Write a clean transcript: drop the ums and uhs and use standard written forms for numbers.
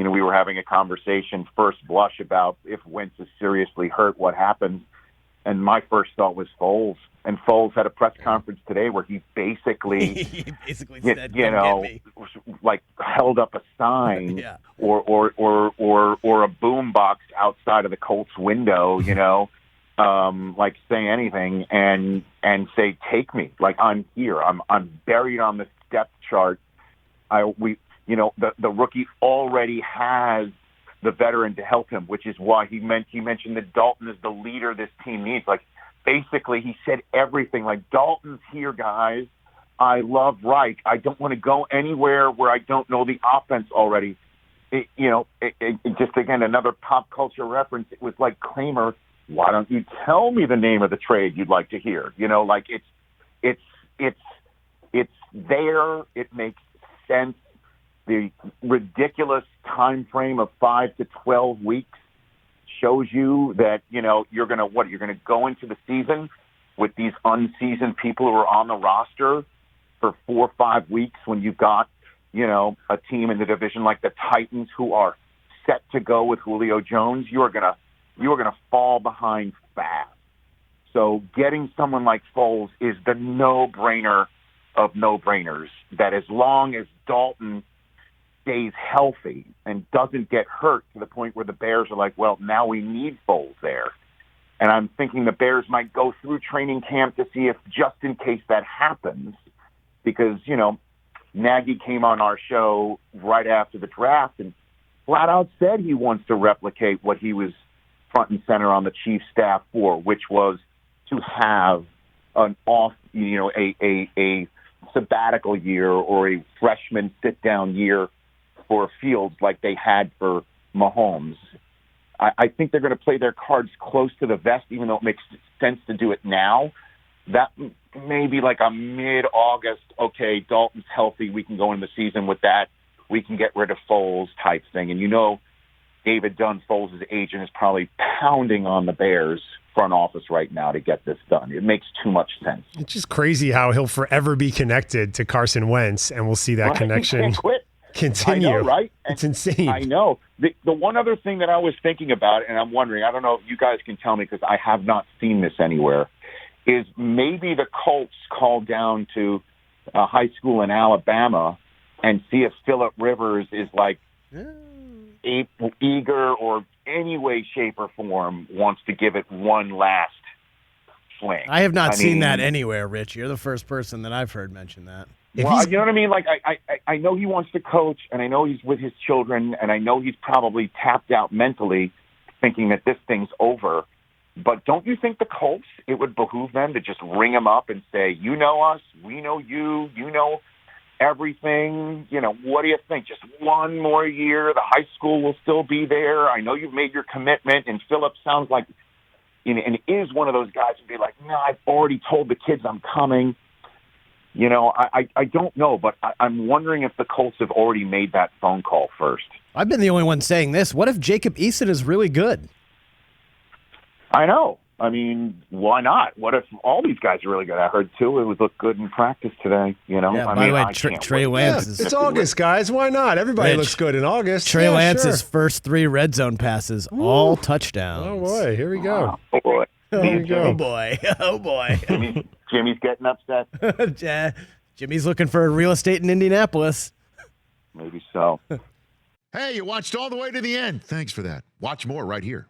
we were having a conversation first blush about if Wentz is seriously hurt, what happens. And my first thought was Foles. And Foles had a press conference today where he basically, said, like held up a sign yeah. or a boom box outside of the Colts window, like say anything and say, take me, like I'm here. I'm buried on the depth chart. The rookie already has the veteran to help him, which is why he mentioned that Dalton is the leader this team needs. Like, basically, he said everything. Like, Dalton's here, guys. I love Reich. I don't want to go anywhere where I don't know the offense already. Just, again, another pop culture reference. It was like Kramer, why don't you tell me the name of the trade you'd like to hear? It's there. It makes sense. The ridiculous time frame of 5 to 12 weeks shows you that, you're going to go into the season with these unseasoned people who are on the roster for 4 or 5 weeks when you've got, a team in the division like the Titans who are set to go with Julio Jones. You are going to fall behind fast. So getting someone like Foles is the no-brainer of no-brainers, that as long as Dalton stays healthy and doesn't get hurt to the point where the Bears are like, well, now we need Foles there. And I'm thinking the Bears might go through training camp to see if, just in case that happens, because, Nagy came on our show right after the draft and flat out said he wants to replicate what he was front and center on the Chiefs staff for, which was to have an off, a sabbatical year or a freshman sit-down year for Fields like they had for Mahomes. I think they're going to play their cards close to the vest, even though it makes sense to do it now. That may be like a mid-August, okay, Dalton's healthy, we can go into the season with that, we can get rid of Foles type thing. And David Dunn, Foles' agent, is probably pounding on the Bears front office right now to get this done. It makes too much sense. It's just crazy how he'll forever be connected to Carson Wentz, and we'll see that connection continue. I know, right? It's insane. I know. The one other thing that I was thinking about, and I'm wondering, I don't know if you guys can tell me because I have not seen this anywhere, is maybe the Colts call down to a high school in Alabama and see if Phillip Rivers is like eager or any way, shape, or form wants to give it one last swing. I have not seen that anywhere, Rich. You're the first person that I've heard mention that. Well, you know what I mean? Like, I know he wants to coach, and I know he's with his children, and I know he's probably tapped out mentally thinking that this thing's over. But don't you think the Colts, it would behoove them to just ring him up and say, you know us, we know you, you know everything. What do you think? Just one more year, the high school will still be there. I know you've made your commitment, and Phillip sounds like, and is one of those guys who'd be like, no, I've already told the kids I'm coming. I don't know, but I'm wondering if the Colts have already made that phone call first. I've been the only one saying this. What if Jacob Eason is really good? I know. I mean, why not? What if all these guys are really good? I heard, too, it would look good in practice today. Yeah, by the way, Trey Lance. Yeah, it's August, guys. Why not? Everybody looks good in August. Trey Lance's first 3 red zone passes, all touchdowns. Oh, boy. Here we go. Oh, boy. Oh, boy. Oh, boy. Jimmy's getting upset. Jimmy's looking for real estate in Indianapolis. Maybe so. Hey, you watched all the way to the end. Thanks for that. Watch more right here.